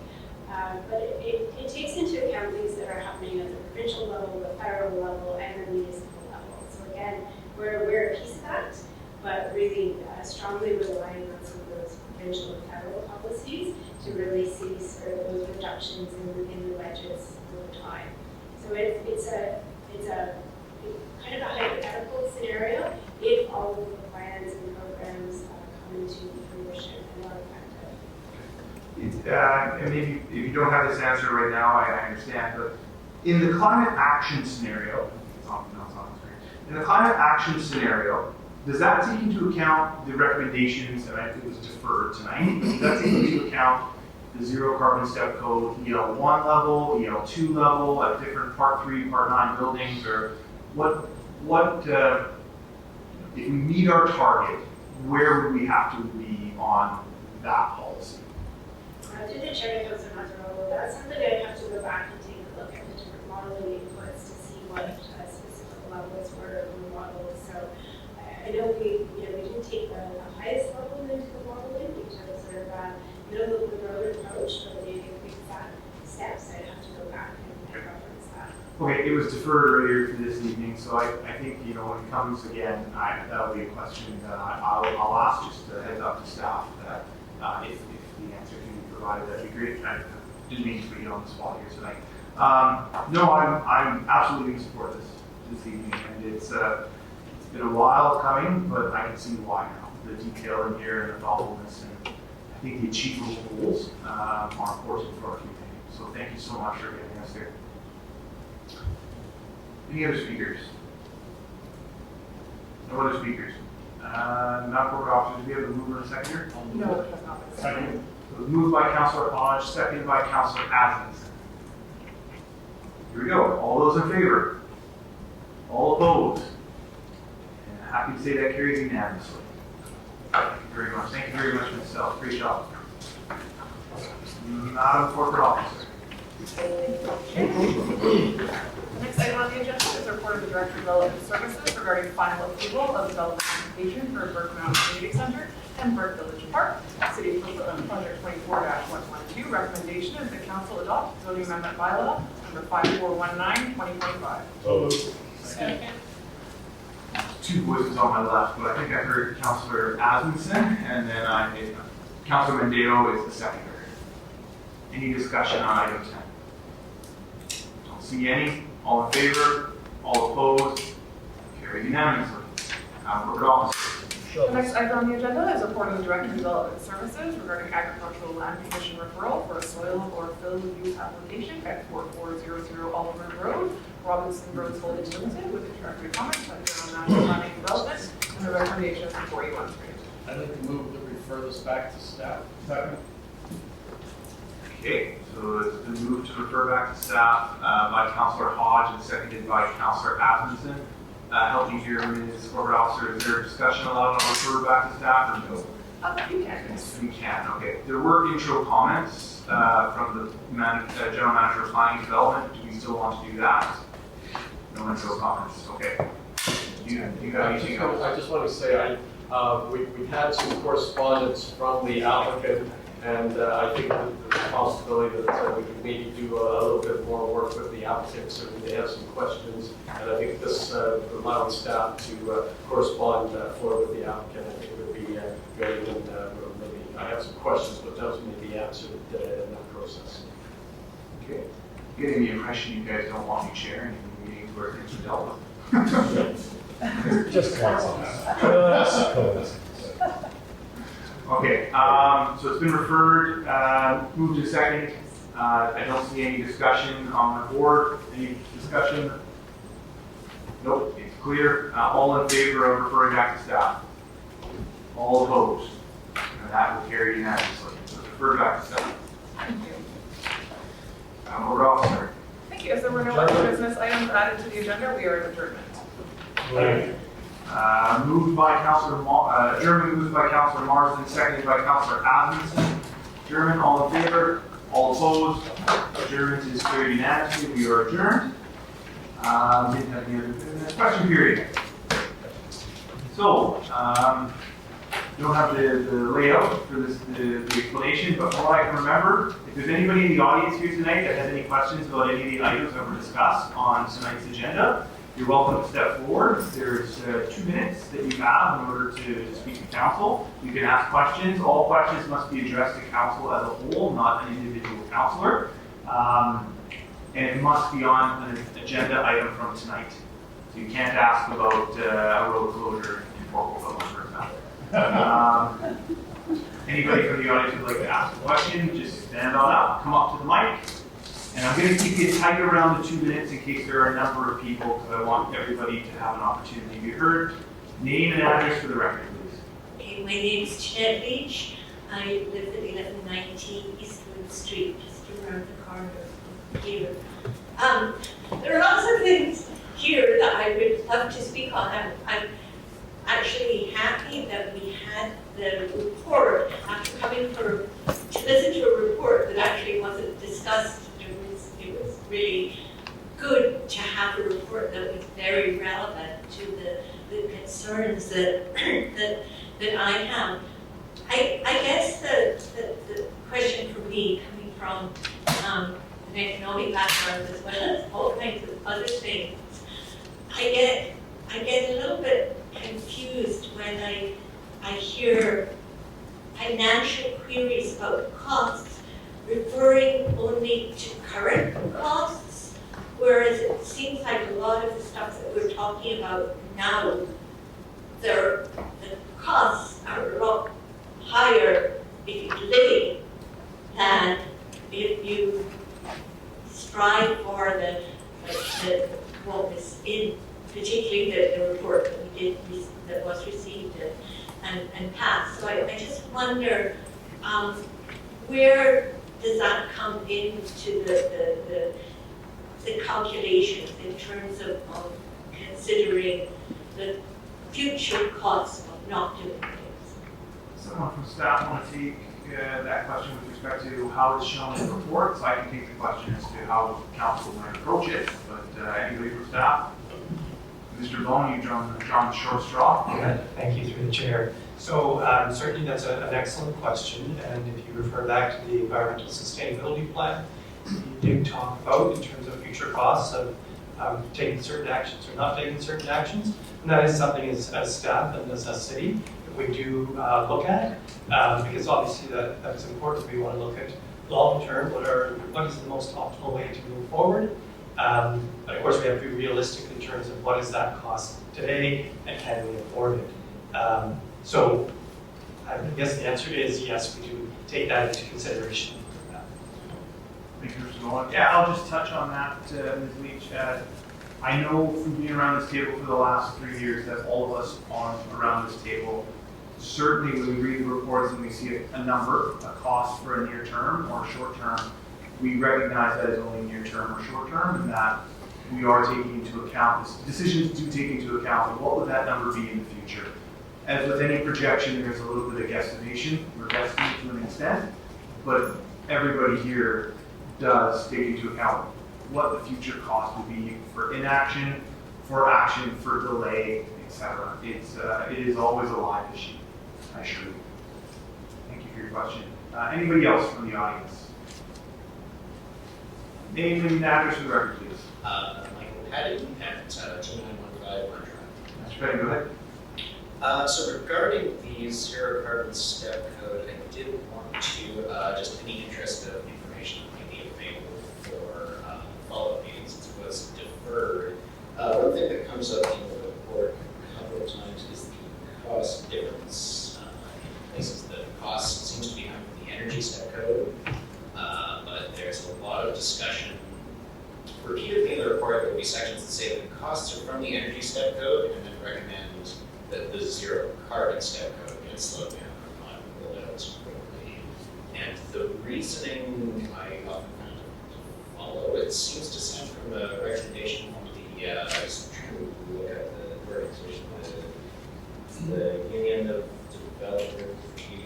But it takes into account things that are happening at the provincial level, the federal level, and the municipal level. So again, we're a piece of that, but really strongly relying on some of those provincial and federal policies to really see sort of those reductions in the budgets over time. So it's a kind of a hypothetical scenario if all of the plans and programs come into fruition and are effective. And maybe if you don't have this answer right now, I understand, but in the climate action scenario, in the climate action scenario, does that take into account the recommendations that I think was deferred tonight? Does that take into account the zero carbon step code, EL1 level, EL2 level, at different Part 3, Part 9 buildings, or what if we meet our target, where would we have to be on that policy? To the chair to Councilor Mazzarolo, that's something I'd have to go back and take a look at the different modeling inputs to see what specific levels were in the models. So I know we didn't take the highest level into the modeling. We took a sort of middle of the road approach, but the exact steps, I'd have to go back and reference that. Okay, it was deferred earlier for this evening, so I think, when it comes again, that'll be a question that I'll ask, just a heads up to staff that if the answer can be provided, that'd be great. I didn't mean to put you on the spot here tonight. No, I'm absolutely in support of this evening, and it's been a while coming, but I can see why now. The detail in here and the thoughtfulness, and I think the achievable goals are important for our community. So thank you so much for getting us there. Any other speakers? No other speakers? Not corporate officers. Do we have a mover and a seconder? No, it has not been. Second. It was moved by Councillor Hodge, seconded by Councillor Asmussen. Here we go. All those in favor? All opposed? And happy to say that carries unanimously. Thank you very much. Thank you very much, Ms. Self. Great job. Madam Corporate Officer. The next item on the agenda is a report of the Director of Development Services regarding final approval of development application for Burke Mountain Community Center and Burke Village Park. City of Coquitlam Project 24-112. Recommendation is the council adopt zoning amendment bylaw number 5419/2025. So moved. Second. Two voices on my left, but I think I heard Councillor Asmussen, and then Councillor Mendeo is the seconder. Any discussion on item 10? Don't see any. All in favor? All opposed? Carried unanimously. Corporate Officer. The next item on the agenda is a report of the Director of Development Services regarding agricultural land commission referral for a soil or fill use application at 4400 Oliver Road, Robinson Roads Holdings Limited, with introductory comments by the General Manager Planning and Development, and the recommendation is 41. I'd like to move to refer this back to staff. Second. Okay, so it's been moved to refer back to staff by Councillor Hodge and seconded by Councillor Asmussen. Help me here, Ms. Corporate Officer. Is there a discussion allowed on refer back to staff or no? You can. We can, okay. There were intro comments from the General Manager of Planning and Development. Do we still want to do that? No intro comments, okay. Do you have anything else? I just want to say, we've had some correspondence from the applicant, and I think that there's a possibility that we can maybe do a little bit more work with the applicant, so they have some questions. And I think this allowing staff to correspond forward with the applicant, I think would be good. And maybe I have some questions, but those may be answered in that process. Okay. Getting the impression you guys don't want me chairing any meetings where things are dealt with. Just once. Okay, so it's been referred, moved to second. I don't see any discussion on the board. Any discussion? Nope, it's clear. All in favor of referring back to staff? All opposed? And that will carry unanimously. So refer back to staff. Thank you. Board officer. Thank you. As there were no other business items added to the agenda, we are in adjournment. Moved by Councillor German, moved by Councillor Marsden, seconded by Councillor Adamson. German, all in favor? All opposed? Adjournment is carried unanimously. We are adjourned. Didn't have any other business. Question period. So, don't have the layout for this, the explanation, but from what I can remember, if there's anybody in the audience here tonight that has any questions about any of the items that were discussed on tonight's agenda, you're welcome to step forward. There's 2 minutes that you have in order to speak to council. You can ask questions. All questions must be addressed to council as a whole, not an individual councillor. And it must be on an agenda item from tonight. So you can't ask about a road closure in Coquitlam, for example. Anybody from the audience who'd like to ask a question, just stand on up, come up to the mic. And I'm going to keep it tight around the 2 minutes in case there are a number of people, because I want everybody to have an opportunity to be heard. Name and address for the record, please. Okay, my name is Chet Beach. I live at 1119 Eastwood Street, just around the corner from here. There are lots of things here that I would love to speak on. I'm actually happy that we had the report after coming to listen to a report that actually wasn't discussed. It was really good to have a report that was very relevant to the concerns that I have. I guess the question for me, coming from an economic background as well as all kinds of other things, I get a little bit confused when I hear financial queries about costs referring only to current costs, whereas it seems like a lot of the stuff that we're talking about now, the costs are a lot higher if you delay than if you strive for the what was in, particularly the report that we did that was received and passed. So I just wonder where does that come into the calculations in terms of considering the future costs of not doing things? Someone from staff want to take that question with respect to how it's shown in the report, so I can take the question as to how council might approach it, but anybody from staff? Mr. Bone, you've drawn the short straw. Yeah, thank you through the chair. So certainly that's an excellent question, and if you refer back to the environmental sustainability plan, you did talk about in terms of future costs of taking certain actions or not taking certain actions, and that is something as staff and as a city that we do look at, because obviously that's important. We want to look at long term, what is the most optimal way to move forward. But of course we have to be realistic in terms of what is that cost today and can we afford it. So I guess the answer is yes, we do take that into consideration. Thank you, Mr. Nolan. Yeah, I'll just touch on that, Ms. Leach. I know from being around this table for the last 3 years that all of us around this table, certainly when we read the reports and we see a number, a cost for a near term or a short term, we recognize that as only near term or short term, and that we are taking into account, decisions do take into account what would that number be in the future. As with any projection, there's a little bit of guesstimation. We're guessing to an extent, but everybody here does take into account what the future cost will be for inaction, for action, for delay, etc. It is always a live issue, I assure you. Thank you for your question. Anybody else from the audience? Name and address for the record, please. Michael Petty at 2915 Warren Drive. Mr. Petty, go ahead. So regarding the zero carbon step code, I did want to, just in the interest of information that might be available for follow-up meetings, since it was deferred. One thing that comes up in the report a couple of times is the cost difference in places that repeatedly in the report, there will be sections that say that the costs are from the energy step code and then recommend that the zero carbon step code gets slowed down or not rolled out as quickly. And the reasoning I often found to follow, it seems to stem from a recommendation from the, I was trying to look at the organization, the Union of Developers,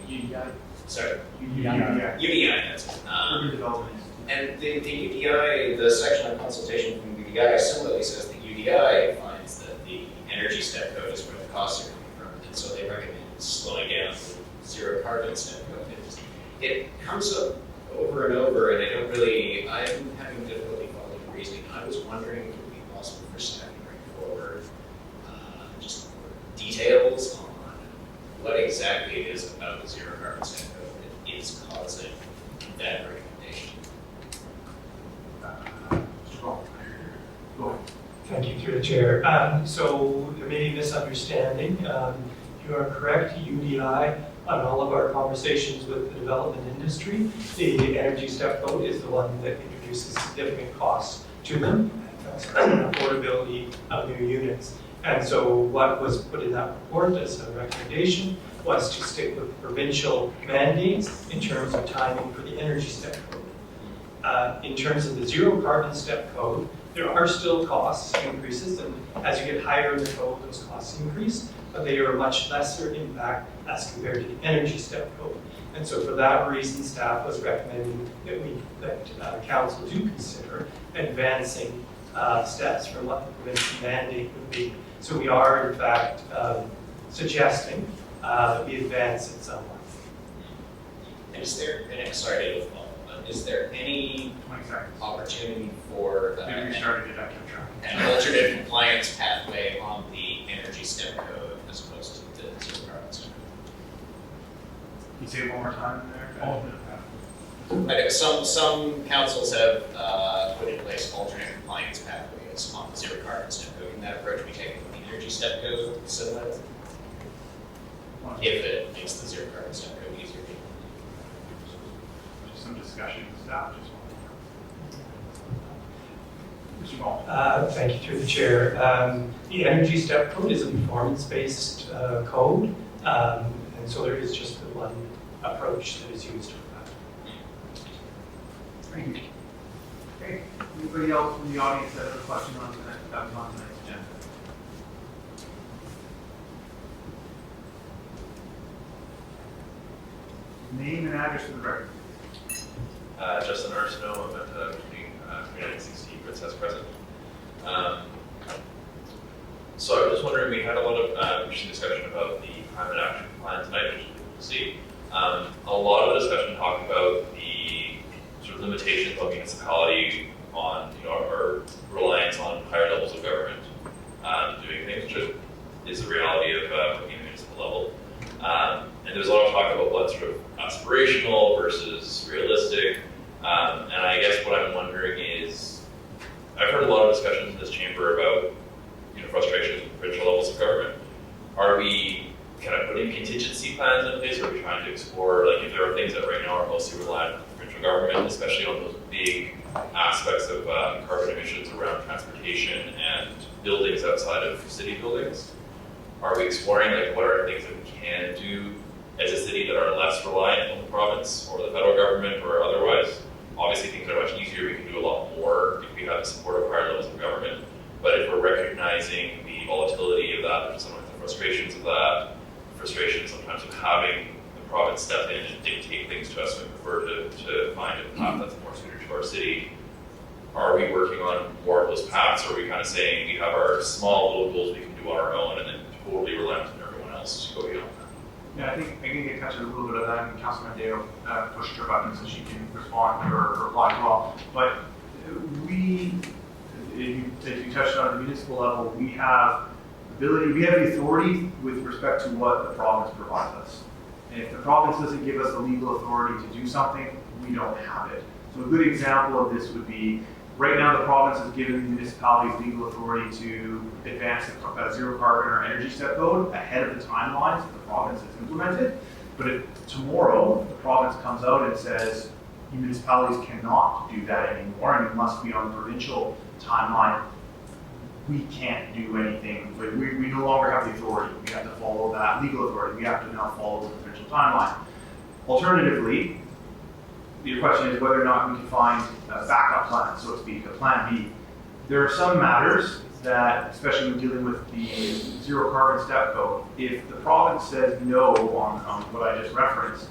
UDI. Sorry. UDI. UDI, that's it. Urban Development. And the UDI, the section on consultation from UDI similarly says that UDI finds that the energy step code is where the costs are coming from, and so they recommend slowing down the zero carbon step code. It comes up over and over, and I'm having difficulty following the reasoning. I was wondering if it would be possible for staff to bring forward just details on what exactly it is about the zero carbon step code that is causing that recommendation. Go ahead. Thank you, through the chair. So there may be misunderstanding. You are correct, UDI, on all of our conversations with the development industry, the energy step code is the one that introduces significant costs to them, affordability of new units. And so what was put in that report as a recommendation was to stick with provincial mandates in terms of timing for the energy step code. In terms of the zero carbon step code, there are still cost increases, and as you get higher in the code, those costs increase, but they are a much lesser impact as compared to the energy step code. And so for that reason, staff was recommending that council do consider advancing steps from what the provincial mandate would be. So we are, in fact, suggesting that we advance it somewhat. And is there, and sorry to follow, is there any opportunity for an alternate compliance pathway on the energy step code as opposed to the zero carbon step code? Can you say it one more time there? Alternate pathway. I think some councils have put in place alternate compliance pathways on the zero carbon step code. Can that approach be taken with the energy step code similarly? If it makes the zero carbon step code easier to implement. Just some discussion with staff. Mr. Ball. Thank you, through the chair. The energy step code is a performance-based code, and so there is just the one approach that is used for that. Thank you. Okay. Anybody else from the audience that has a question on that was on tonight's agenda? Name and address for the record. Justin Arsenault, I'm at the meeting 360 Princess Crescent. So I was just wondering, we had a lot of interesting discussion about the climate action plan tonight, which is good to see. A lot of the discussion talked about the sort of limitations of municipality on, our reliance on higher levels of government doing things, which is the reality of working at the municipal level. And there's a lot of talk about what's sort of aspirational versus realistic. And I guess what I'm wondering is, I've heard a lot of discussions in this chamber about, frustrations with provincial levels of government. Are we kind of putting contingency plans in place? Or are we trying to explore, if there are things that right now are mostly reliant on the provincial government, especially on those big aspects of carbon emissions around transportation and buildings outside of city buildings? Are we exploring, what are things that we can do as a city that are less reliant on the province or the federal government or otherwise? Obviously, things are much easier. We can do a lot more if we have the support of higher levels of government. But if we're recognizing the volatility of that, and sometimes the frustrations of that, frustration sometimes of having the province step in and dictate things to us, we prefer to find a path that's more suited to our city. Are we working on more of those paths? Or are we kind of saying we have our small little goals we can do on our own and then totally reliant on everyone else to go beyond that? Yeah, I think I can get touch on a little bit of that, and Councilman Dale pushed her button so she can respond or reply as well. But if you touched on the municipal level, we have the authority with respect to what the province provides us. And if the province doesn't give us the legal authority to do something, we don't have it. So a good example of this would be, right now the province has given municipalities legal authority to advance a zero carbon or energy step code ahead of the timelines that the province has implemented. But if tomorrow the province comes out and says, municipalities cannot do that anymore, and it must be on the provincial timeline. We can't do anything, but we no longer have the authority. We have to follow that legal authority. We have to now follow the provincial timeline. Alternatively, your question is whether or not we can find a backup plan, so to speak, a plan B. There are some matters that, especially when dealing with the zero carbon step code, if the province says no on what I just referenced,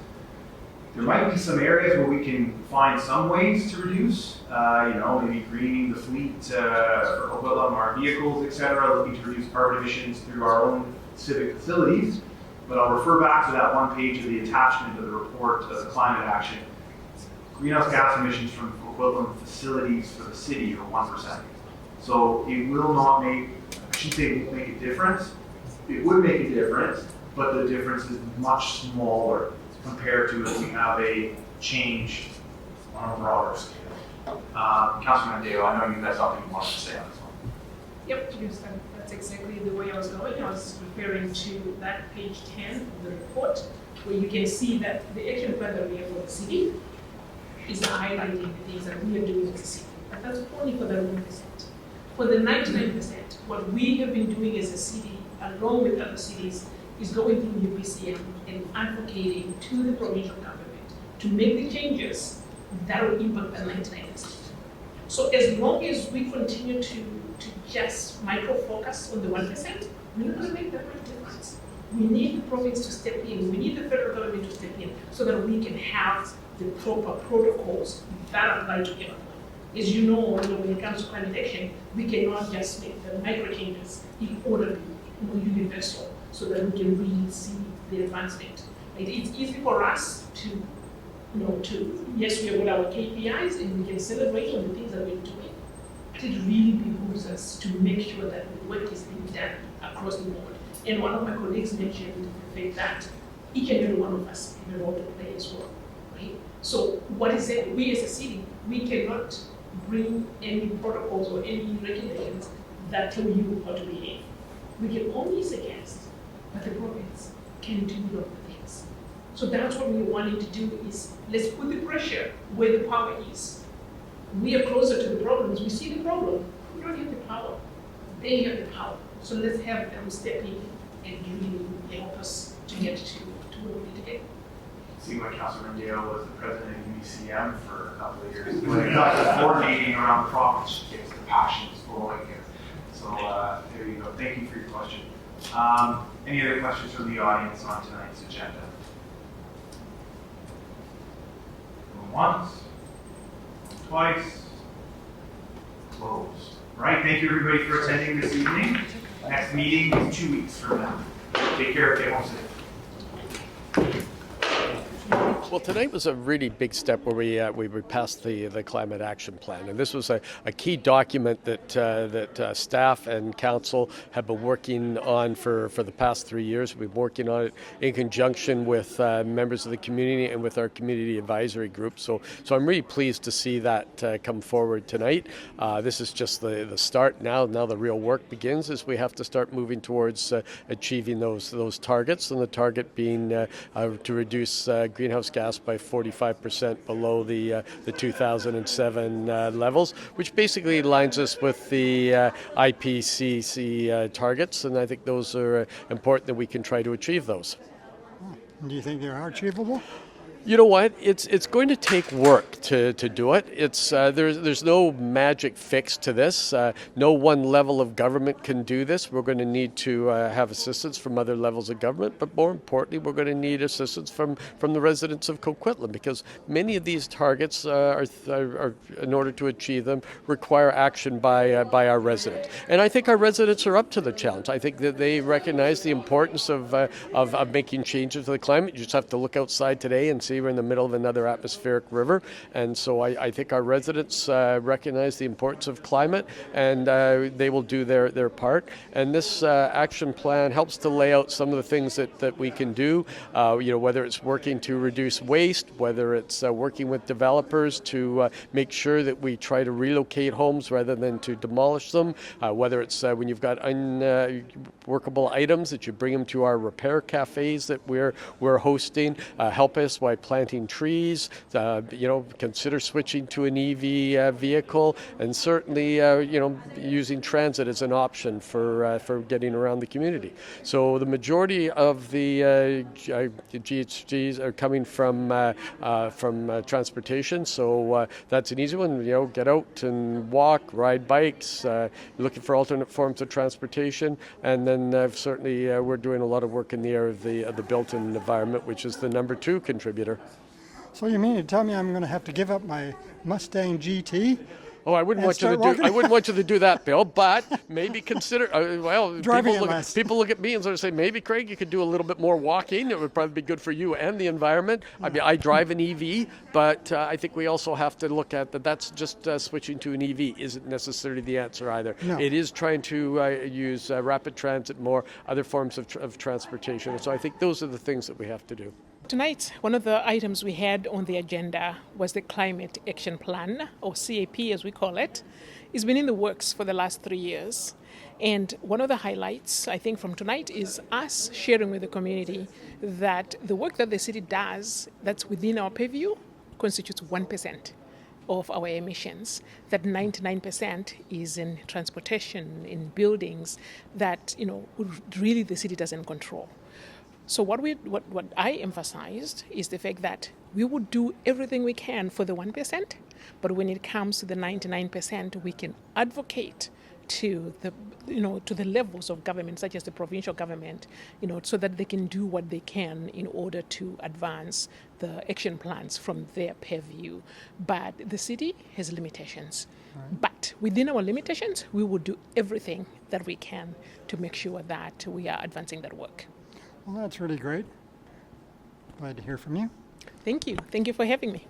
there might be some areas where we can find some ways to reduce, maybe greening the fleet for Coquitlam, our vehicles, etc., looking to reduce carbon emissions through our own civic facilities. But I'll refer back to that one page of the attachment of the report as a climate action. Greenhouse gas emissions from Coquitlam facilities for the city are 1%. So it will not make, I shouldn't say it won't make a difference. It would make a difference, but the difference is much smaller compared to if we have a change on a broader scale. Councilor Mandeo, I know you guys have something you want to say on this one. Yep, yes, that's exactly the way I was going. I was referring to that page 10 of the report, where you can see that the action plan that we have for the city is highlighting the things that we are doing as a city. But that's only for the 1%. For the 99%, what we have been doing as a city, along with other cities, is going through UPCM and advocating to the provincial government to make the changes that will impact the 99%. So as long as we continue to just micro-focus on the 1%, we're not going to make that much difference. We need the province to step in, we need the federal government to step in so that we can have the proper protocols that apply to everyone. As you know, when it comes to climate action, we cannot just make the micro changes in order to be universal so that we can really see the advancement. It's easy for us to, yes, we have got our KPIs and we can celebrate on the things that we're doing, but it really behooves us to make sure that the work is being done across the board. And one of my colleagues mentioned the fact that each and every one of us have a role to play as well, right? So what is it? We as a city, we cannot bring any protocols or any regulations that tell you how to behave. We can only suggest, but the province can do a lot of things. So that's what we're wanting to do is, let's put the pressure where the power is. We are closer to the problems, we see the problem, we don't have the power. They have the power. So let's have them step in and really help us to get to where we need to get. See when Councilor Mandeo was the president of UBCM for a couple of years. When it got to coordinating around the province, she gets the passions flowing here. So there you go. Thank you for your question. Any other questions from the audience on tonight's agenda? Going once, twice, closed. All right, thank you everybody for attending this evening. Next meeting is 2 weeks from now. Take care, stay home safe. Well, tonight was a really big step where we passed the climate action plan, and this was a key document that staff and council have been working on for the past 3 years. We've been working on it in conjunction with members of the community and with our community advisory group. So I'm really pleased to see that come forward tonight. This is just the start. Now the real work begins as we have to start moving towards achieving those targets, and the target being to reduce greenhouse gas by 45% below the 2007 levels, which basically lines us with the IPCC targets, and I think those are important that we can try to achieve those. Do you think they are achievable? You know what? It's going to take work to do it. It's there's no magic fix to this. No one level of government can do this. We're going to need to have assistance from other levels of government, but more importantly, we're going to need assistance from the residents of Coquitlam, because many of these targets are in order to achieve them require action by our residents. And I think our residents are up to the challenge. I think that they recognize the importance of making changes to the climate. You just have to look outside today and see we're in the middle of another atmospheric river, and so I think our residents recognize the importance of climate, and they will do their part. And this action plan helps to lay out some of the things that we can do. Whether it's working to reduce waste, whether it's working with developers to make sure that we try to relocate homes rather than to demolish them. Whether it's when you've got unworkable items that you bring them to our repair cafes that we're hosting. Help us by planting trees, consider switching to an EV vehicle, and certainly, using transit as an option for getting around the community. So the majority of the GHGs are coming from transportation, so that's an easy one. Get out and walk, ride bikes, looking for alternate forms of transportation, and then certainly we're doing a lot of work in the area of the built-in environment, which is the number 2 contributor. So you mean to tell me I'm going to have to give up my Mustang GT? Oh, I wouldn't want you to do that, Bill. But maybe consider. People look at me and sort of say, maybe Craig, you could do a little bit more walking. It would probably be good for you and the environment. I mean, I drive an EV, but I think we also have to look at that. That's just switching to an EV isn't necessarily the answer either. No. It is trying to use rapid transit more, other forms of transportation. So I think those are the things that we have to do. Tonight, one of the items we had on the agenda was the Climate Action Plan, or CAP as we call it. It's been in the works for the last 3 years. And one of the highlights, I think, from tonight is us sharing with the community that the work that the city does that's within our purview constitutes 1% of our emissions, that 99% is in transportation, in buildings that, really the city doesn't control. So what I emphasized is the fact that we would do everything we can for the 1%, but when it comes to the 99%, we can advocate to the levels of government, such as the provincial government, so that they can do what they can in order to advance the action plans from their purview. But the city has limitations. Right. But within our limitations, we will do everything that we can to make sure that we are advancing that work. Well, that's really great. Glad to hear from you. Thank you. Thank you for having me.